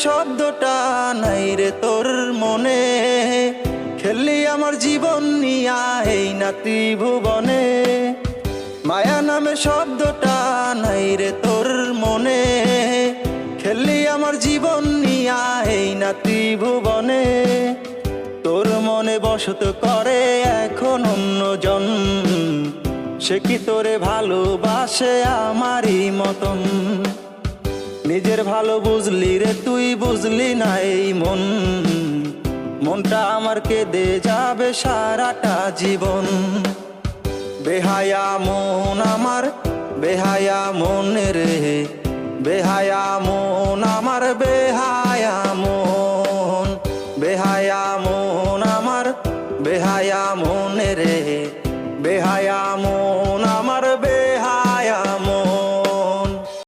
শব্দটা নাই রে তোর মনে, খেললি আমার জীবন নিয়া এই না ত্রিভুবনে। মায়া নামে শব্দটা নাই রে তোর মনে, খেললি আমার জীবন নিয়া এই না ত্রিভুবনে। তোর মনে বসত করে এখন অন্যজন, সে কি তোরে ভালোবাসে আমারই মতন। নিজের ভালো বুঝলি রে তুই, বুঝলি না এই মন, মনটা আমার কেঁদে যাবে সারাটা জীবন। বেহায়া মন আমার, বেহায়া মন রে, বেহায়া মন আমার, বেহায়া মন। বেহায়া মন আমার, বেহায়া মন রে, বেহায়া মন।